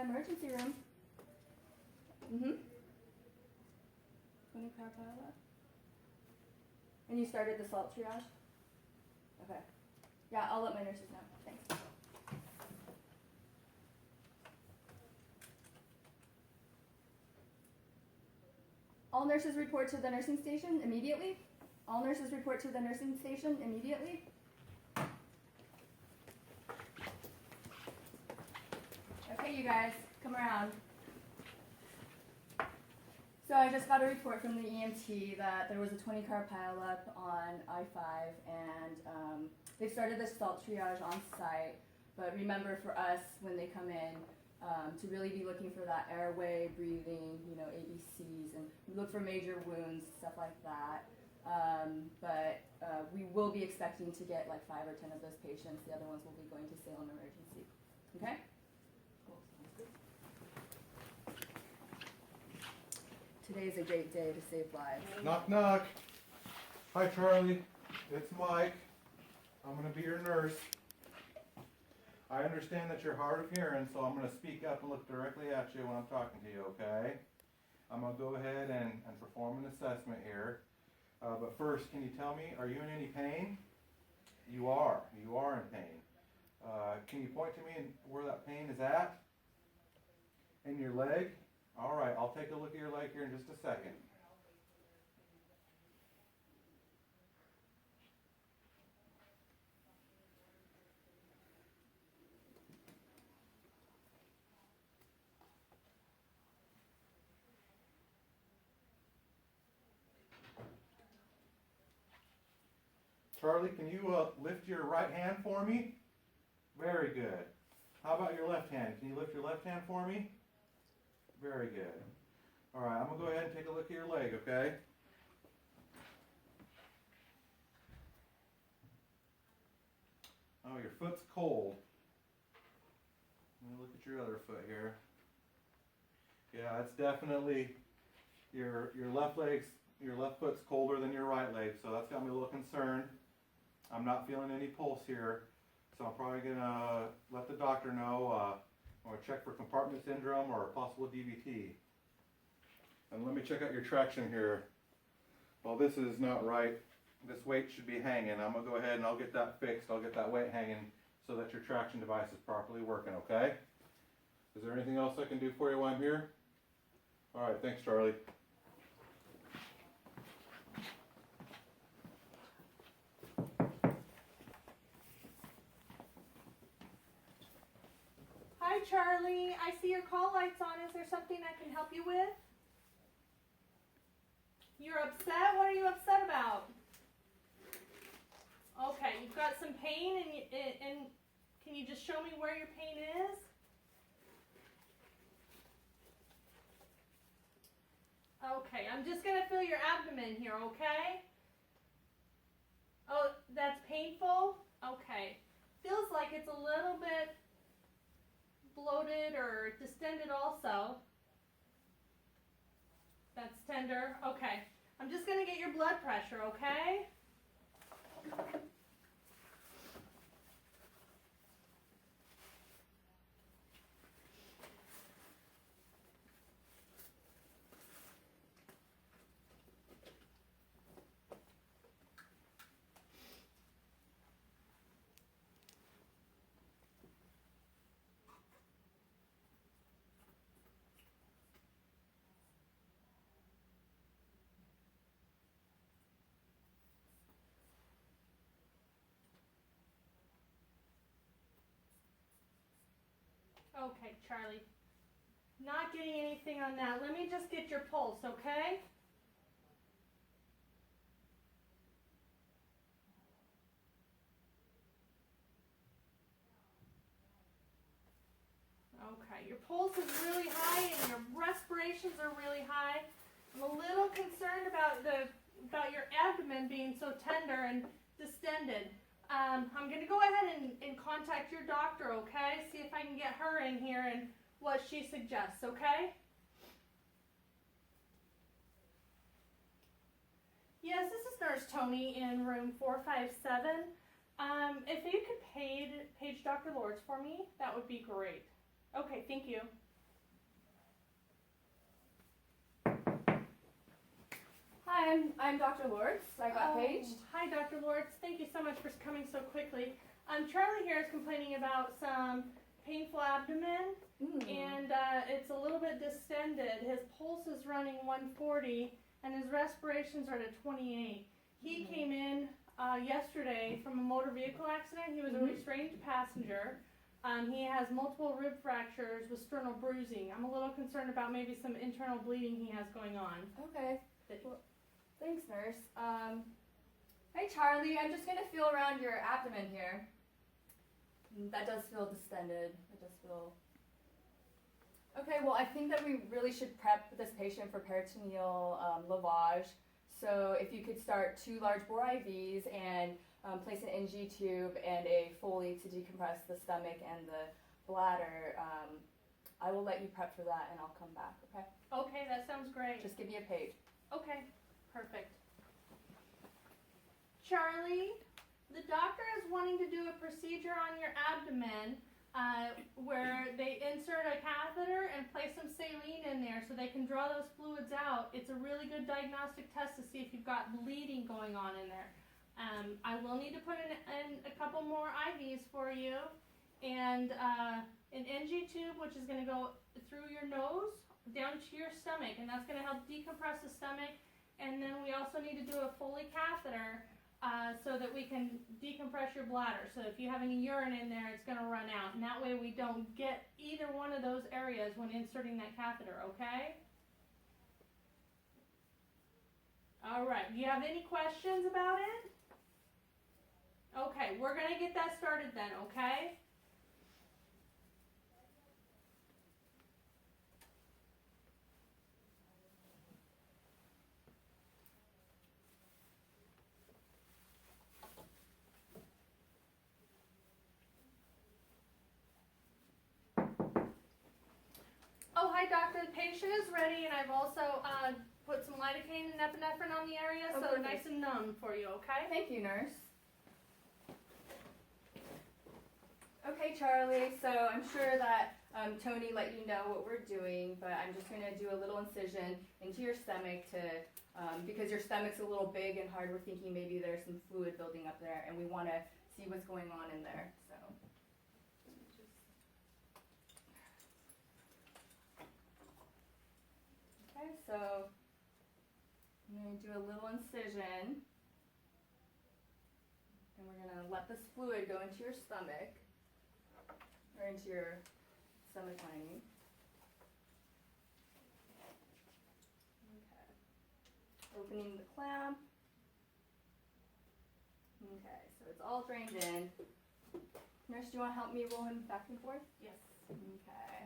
emergency room. 20 car pileup. And you started the salt triage? Okay. Yeah, I'll let my nurses know. Thanks. All nurses report to the nursing station immediately. All nurses report to the nursing station immediately. Okay, you guys, come around. So I just got a report from the EMT that there was a 20-car pileup on I-5, and they've started the salt triage on site. But remember, for us, when they come in, to really be looking for that airway, breathing, ABCs, and look for major wounds, stuff like that. But we will be expecting to get like 5 or 10 of those patients. The other ones will be going to Salem Emergency. Okay? Today is a great day to save lives. Knock, knock. Hi, Charlie. It's Mike. I'm going to be your nurse. I understand that you're hard of hearing, so I'm going to speak up and look directly at you when I'm talking to you, okay? I'm going to go ahead and perform an assessment here. But first, can you tell me, are you in any pain? You are. You are in pain. Can you point to me where that pain is at? In your leg? All right, I'll take a look at your leg here in just a second. Charlie, can you lift your right hand for me? Very good. How about your left hand? Can you lift your left hand for me? Very good. All right, I'm going to go ahead and take a look at your leg, okay? Oh, your foot's cold. Let me look at your other foot here. Yeah, it's definitely your left foot's colder than your right leg, so that's got me a little concerned. I'm not feeling any pulse here, so I'm probably going to let the doctor know. I'm going to check for compartment syndrome or possible DVT. And let me check out your traction here. Well, this is not right. This weight should be hanging. I'm going to go ahead and I'll get that fixed. I'll get that weight hanging so that your traction device is properly working, okay? Is there anything else I can do for you while I'm here? All right, thanks, Charlie. Hi, Charlie. I see your call light's on. Is there something I can help you with? You're upset? What are you upset about? Okay, you've got some pain, and can you just show me where your pain is? Okay, I'm just going to feel your abdomen here, okay? Oh, that's painful? Okay. Feels like it's a little bit bloated or distended also. That's tender. Okay. I'm just going to get your blood pressure, okay? Okay, Charlie. Not getting anything on that. Let me just get your pulse, okay? Okay, your pulse is really high and your respirations are really high. I'm a little concerned about your abdomen being so tender and distended. I'm going to go ahead and contact your doctor, okay? See if I can get her in here and what she suggests, okay? Yes, this is Nurse Tony in room 457. If you could page Dr. Lords for me, that would be great. Okay, thank you. I'm Dr. Lords. I got paged. Hi, Dr. Lords. Thank you so much for coming so quickly. Charlie here is complaining about some painful abdomen, and it's a little bit distended. His pulse is running 140, and his respirations are at 28. He came in yesterday from a motor vehicle accident. He was a restrained passenger. He has multiple rib fractures with sternal bruising. I'm a little concerned about maybe some internal bleeding he has going on. Okay. Well, thanks, nurse. Hi, Charlie. I'm just gonna feel around your abdomen here. That does feel distended. It does feel. Okay. Well, I think that we really should prep this patient for peritoneal lavage. So if you could start 2 large bore IVs and place an NG tube and a Foley to decompress the stomach and the bladder, I will let you prep for that and I'll come back, okay? Okay, that sounds great. Just give me a page. Okay, perfect. Charlie, the doctor is wanting to do a procedure on your abdomen where they insert a catheter and place some saline in there so they can draw those fluids out. It's a really good diagnostic test to see if you've got bleeding going on in there. I will need to put in a couple more IVs for you and an NG tube, which is going to go through your nose down to your stomach, and that's going to help decompress the stomach. And then we also need to do a Foley catheter so that we can decompress your bladder. So if you have any urine in there, it's going to run out, and that way we don't get either one of those areas when inserting that catheter, okay? All right, do you have any questions about it? Okay, we're going to get that started then, okay? Oh, hi, doctor. The patient is ready, and I've also put some lidocaine and epinephrine on the area, so perfect. nice and numb for you, okay? Thank you, nurse. Okay, Charlie, so I'm sure that Tony let you know what we're doing, but I'm just going to do a little incision into your stomach to, because your stomach's a little big and hard, we're thinking maybe there's some fluid building up there, and we want to see what's going on in there, so. Okay, so I'm going to do a little incision, and we're going to let this fluid go into your stomach. Or into your stomach lining. Okay. Opening the clamp. Okay, so it's all drained in. Nurse, do you want to help me roll him back and forth? Yes. Okay.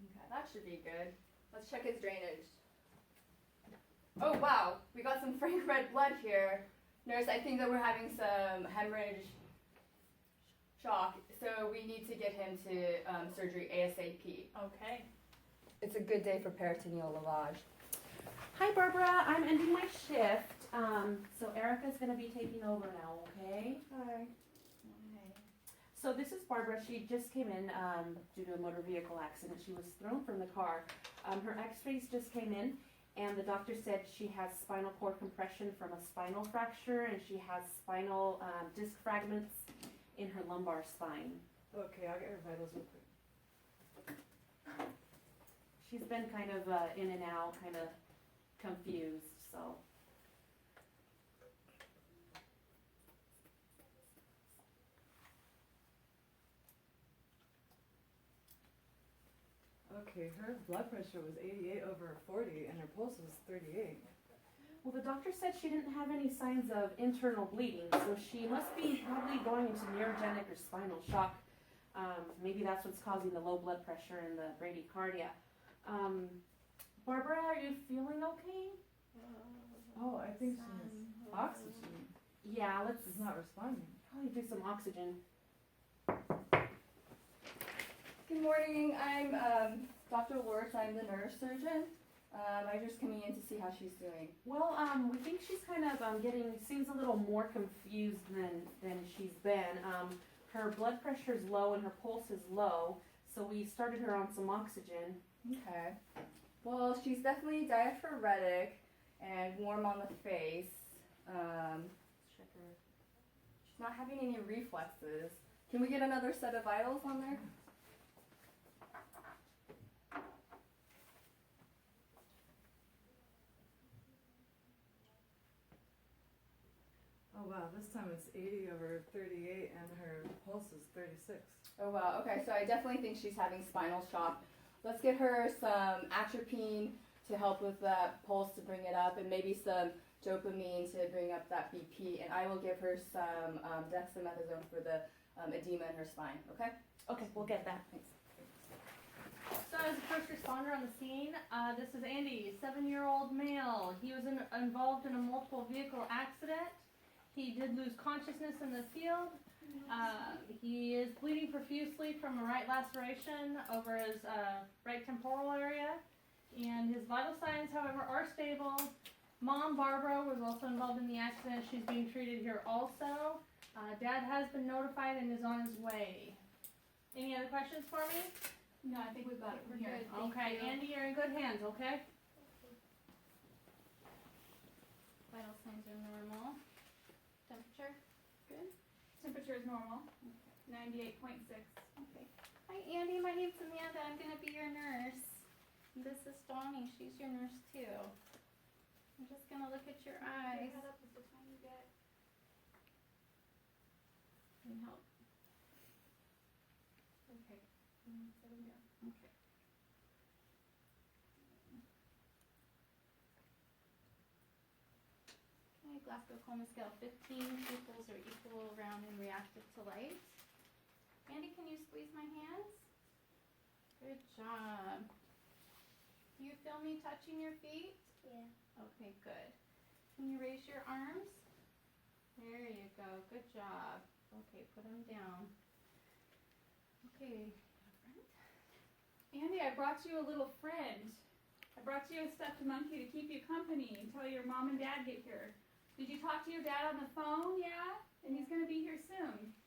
Okay, that should be good. Let's check his drainage. Oh wow, we got some frank red blood here. Nurse, I think that we're having some hemorrhage shock, so we need to get him to surgery ASAP. Okay. It's a good day for peritoneal lavage. Hi, Barbara. I'm ending my shift. So Erica's going to be taking over now, okay? Hi. So this is Barbara. She just came in due to a motor vehicle accident. She was thrown from the car. Her x-rays just came in, and the doctor said she has spinal cord compression from a spinal fracture, and she has spinal disc fragments in her lumbar spine. Okay, I'll get her vitals real quick. She's been kind of in and out, kind of confused, so. Okay, her blood pressure was 88 over 40 and her pulse was 38. Well, the doctor said she didn't have any signs of internal bleeding, so she must be probably going into neurogenic or spinal shock. Maybe that's what's causing the low blood pressure and the bradycardia. Barbara, are you feeling okay? Oh, I think she needs oxygen. Yeah, let's She's not responding. probably do some oxygen. Good morning. I'm Dr. Lords. I'm the neurosurgeon. I'm just coming in to see how she's doing. Well, we think she's kind of seems a little more confused than she's been. Her blood pressure is low and her pulse is low, so we started her on some oxygen. Okay. Well, she's definitely diaphoretic and warm on the face. Check her. She's not having any reflexes. Can we get another set of vitals on there? Oh wow, this time it's 80 over 38 and her pulse is 36. Oh wow, okay, so I definitely think she's having spinal shock. Let's get her some atropine to help with that pulse to bring it up, and maybe some dopamine to bring up that BP, and I will give her some dexamethasone for the edema in her spine, okay? Okay, we'll get that. Thanks. So as a first responder on the scene, this is Andy, 7-year-old male. He was involved in a multiple vehicle accident. He did lose consciousness in the field. He is bleeding profusely from a right laceration over his right temporal area. And his vital signs, however, are stable. Mom, Barbara, was also involved in the accident. She's being treated here also. Dad has been notified and is on his way. Any other questions for me? No, I think we've got it from here. Okay, Andy, you're in good hands, okay? Vital signs are normal. Temperature? Good. Temperature is normal. 98.6. Okay. Hi, Andy. My name's Amanda. I'm going to be your nurse. This is Donnie. She's your nurse, too. I'm just going to look at your eyes. Head up just a tiny bit. Need help? Okay. Sit in here. Okay. Okay, Glasgow Coma scale 15. Pupils are equal, round, and reactive to light. Andy, can you squeeze my hands? Good job. Do you feel me touching your feet? Yeah. Okay, good. Can you raise your arms? There you go. Good job. Okay, put them down. Okay. Andy, I brought you a little friend. I brought you a stuffed monkey to keep you company until your mom and dad get here. Did you talk to your dad on the phone? Yeah? And he's going to be here soon.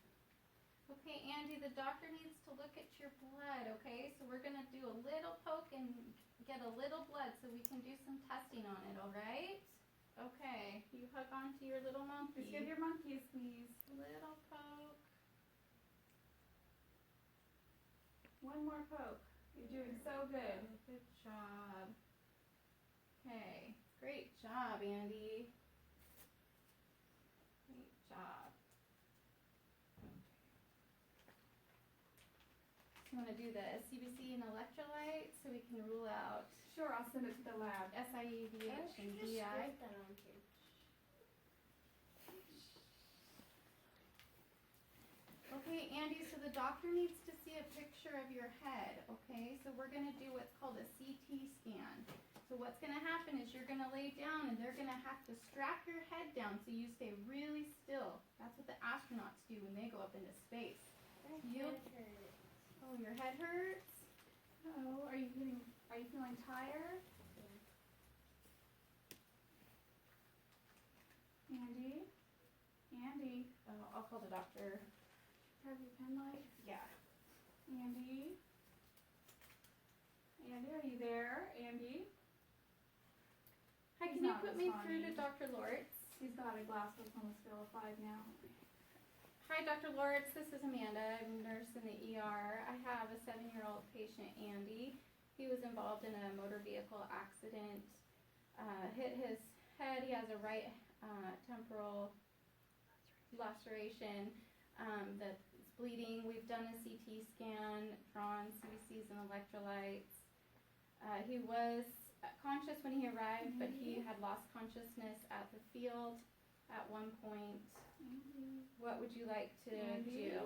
Okay, Andy, the doctor needs to look at your blood, okay? So we're going to do a little poke and get a little blood so we can do some testing on it, all right? Okay, you hug on to your little monkey. Just give your monkey a squeeze. Little poke. One more poke. You're doing so good. Good job. Okay, great job, Andy. Great job. You want to do the CBC and electrolyte so we can rule out. Sure, I'll send it to the lab. SIE, VH, and DI. Okay, Andy, so the doctor needs to see a picture of your head, okay? So we're going to do what's called a CT scan. So what's going to happen is you're going to lay down and they're going to have to strap your head down so you stay really still. That's what the astronauts do when they go up into space. Oh, your head hurts? Oh, are you feeling tired? Yeah. Andy? Oh, I'll call the doctor. Have your pen light? Yeah. Andy, are you there? Andy? Hi, can you put me through to Dr. Lortz? He's got a Glasgow Coma scale of 5 now. Hi, Dr. Lortz. This is Amanda. I'm a nurse in the ER. I have a 7-year-old patient, Andy. He was involved in a motor vehicle accident, hit his head. He has a right temporal laceration that's bleeding. We've done a CT scan, drawn CBCs and electrolytes. He was conscious when he arrived, but he had lost consciousness at the field at one point. What would you like to do?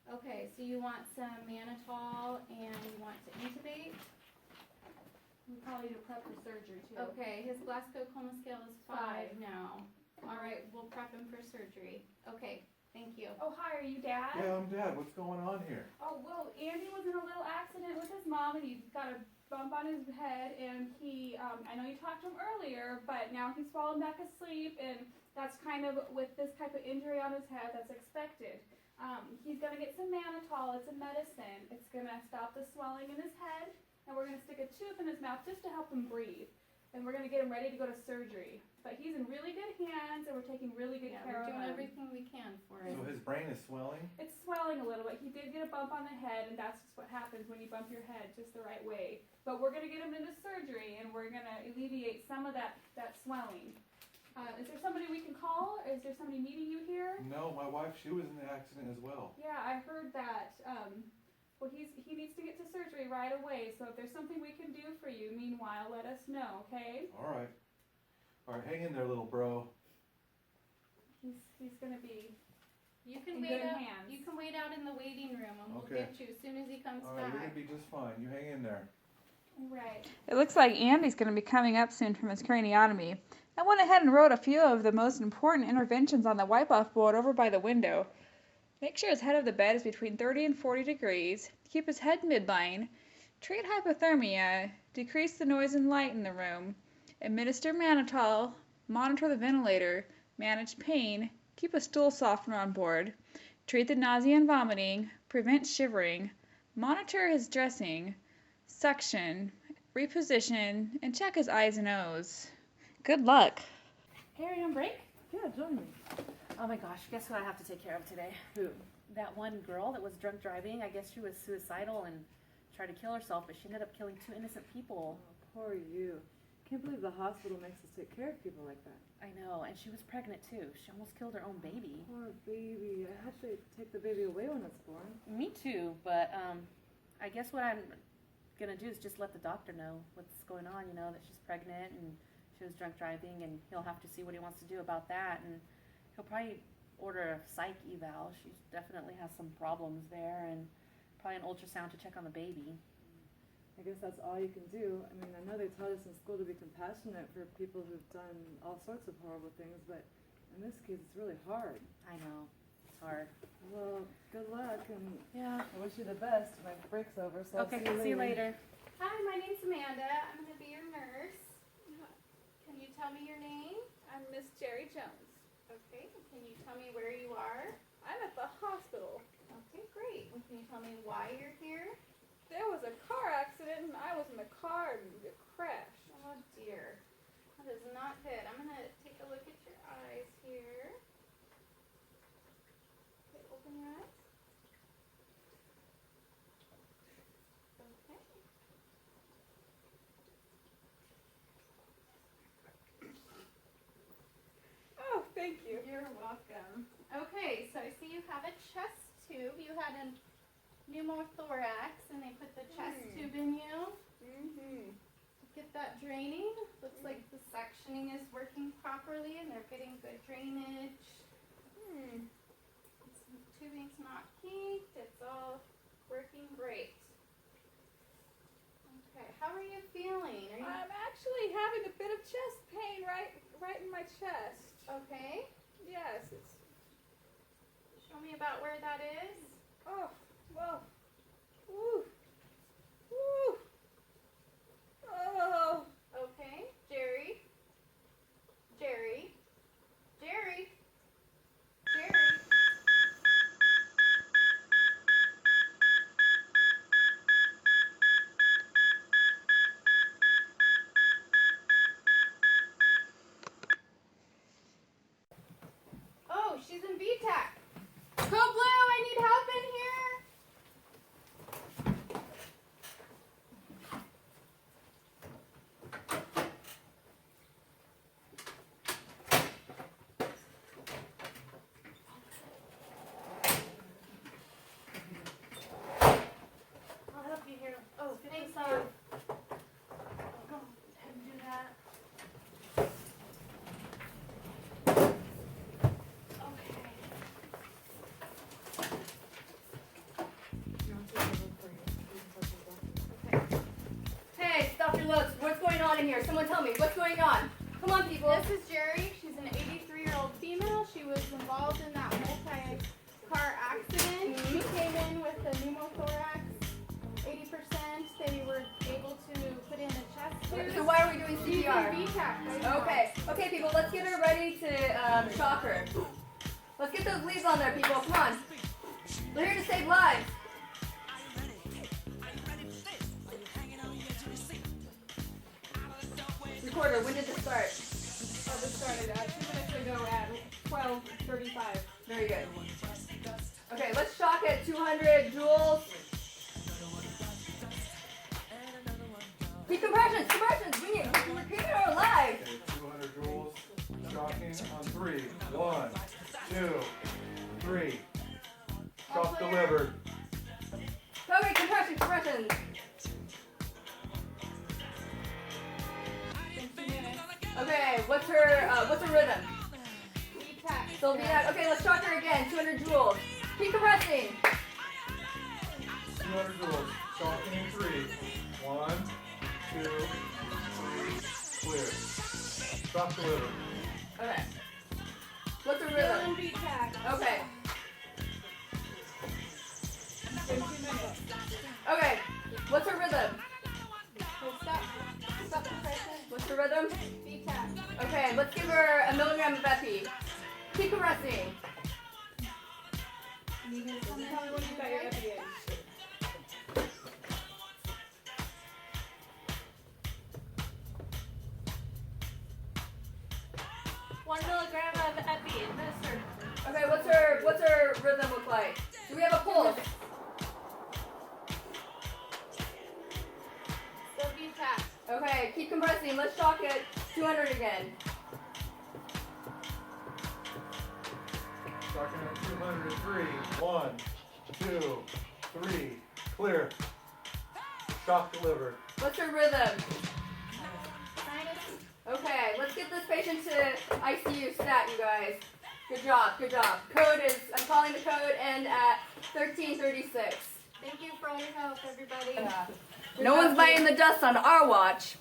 Okay, so you want some mannitol and you want to intubate? We probably need to prep for surgery too. Okay, his Glasgow Coma scale is 5 now. All right, we'll prep him for surgery. Okay, thank you. Oh, hi, are you Dad? Yeah, I'm Dad. What's going on here? Oh, well, Andy was in a little accident with his mom and he got a bump on his head and he, I know you talked to him earlier, but now he's fallen back asleep and that's kind of, with this type of injury on his head, that's expected. He's gonna get some mannitol. It's a medicine. It's gonna stop the swelling in his head, and we're gonna stick a tube in his mouth just to help him breathe. And we're gonna get him ready to go to surgery. But he's in really good hands, and we're taking really good care We're of doing him. everything we can for him. So his brain is swelling? It's swelling a little bit. He did get a bump on the head, and that's just what happens when you bump your head just the right way. But we're gonna get him into surgery, and we're gonna alleviate some of that swelling. Is there somebody we can call? Is there somebody meeting you here? No, my wife, she was in the accident as well. Yeah, I heard that. Well, he needs to get to surgery right away. So if there's something we can do for you, meanwhile, let us know, okay? All right. All right, hang in there, little bro. He's gonna be You can in wait good out. hands. You can wait out in the waiting room, and we'll Okay. get you as soon as he comes All right, you're back. gonna be just fine. You hang in there. Right. It looks like Andy's going to be coming up soon from his craniotomy. I went ahead and wrote a few of the most important interventions on the wipe-off board over by the window. Make sure his head of the bed is between 30 and 40 degrees. Keep his head midline. Treat hypothermia. Decrease the noise and light in the room. Administer mannitol. Monitor the ventilator. Manage pain. Keep a stool softener on board. Treat the nausea and vomiting. Prevent shivering. Monitor his dressing. Suction. Reposition. And check his eyes and nose. Good luck. Hey, are you on break? Yeah, join me. Oh my gosh, guess what I have to take care of today? Who? That one girl that was drunk driving. I guess she was suicidal and tried to kill herself, but she ended up killing 2 innocent people. Oh, poor you. Can't believe the hospital makes us take care of people like that. I know, and she was pregnant too. She almost killed her own baby. Poor baby. I hope they take the baby away when it's born. Me too, but I guess what I'm gonna do is just let the doctor know what's going on, you know, that she's pregnant and she was drunk driving, and he'll have to see what he wants to do about that, and he'll probably order a psych eval. She definitely has some problems there, and probably an ultrasound to check on the baby. I guess that's all you can do. I mean, I know they taught us in school to be compassionate for people who've done all sorts of horrible things, but in this case, it's really hard. I know, it's hard. Well, good luck, and Yeah. I wish you the best. My break's over, so Okay, I'll see you later. Hi, my name's Amanda. I'm gonna be your nurse. Can you tell me your name? I'm Miss Jerry Jones. Okay. Can you tell me where you are? I'm at the hospital. Okay, great. And can you tell me why you're here? There was a car accident, and I was in the car and it crashed. Oh dear. That is not good. I'm gonna take a look at your eyes here. Okay, open your eyes. Okay. Oh, thank you. You're welcome. Okay, so I see you have a chest tube. You had a pneumothorax, and they put the chest tube in you. Mm-hmm. Get that draining. Looks like the suctioning is working properly, and they're getting good drainage. Tubing's not kinked. It's all working great. Okay, how are you feeling? Are you I'm actually having a bit of chest pain right in my chest. okay? Yes, it's Show me about where that is. oh well. Woo. Woo. Oh. Okay, Jerry. Jerry. Jerry. Jerry. Oh, she's in VTAC. Code Blue, I need help in here. I'll help you here. Oh, thank this you. off. Go ahead and do that. Okay. You want to take a look for you? Okay. Hey, Dr. Lutz, what's going on in here? Someone tell me, what's going on? Come on, people. This is Jerry. She's an 83-year-old female. She was involved in that multi-car accident. She came in with a pneumothorax, 80%. They were able to put in a chest tube. So why are we doing She's in CPR? VTAC right now. Okay, people, let's get her ready to shock her. Let's get those leaves on there, people. Come on. We're here to save lives. Recorder, when did this start? Oh, this started 2 minutes ago at 12:35. Very good. Okay, let's shock at 200 joules. Keep compressions. We're keeping her alive. Okay, 200 joules. Shocking on 3. 1, 2, 3. Shock delivered. Okay, compressions. Been 2 minutes. Okay, what's her rhythm? VTAC. Still be that. Okay, let's shock her again. 200 joules. Keep compressing. 200 joules. Shocking in 3. 1, 2, 3. Clear. Shock delivered. Okay. What's her Still rhythm? in VTAC. Okay. Been 2 minutes. Okay. What's her rhythm? So stop compression. What's her rhythm? VTAC. Okay, let's give her a milligram of epi. Keep compressing. Tell me when you got your epi in. One milligram of epi administered. Okay, what's her rhythm look like? Do we have a pulse? Still VTAC. Okay, keep compressing. Let's shock it. 200 again. Shocking at 203. 1, 2, 3. Clear. Shock delivered. What's her rhythm? Okay, let's get this patient to ICU stat, you guys. Good job. I'm calling the code in at 1336. Thank you for all your help, everybody. Yeah. No one's biting the dust on our watch.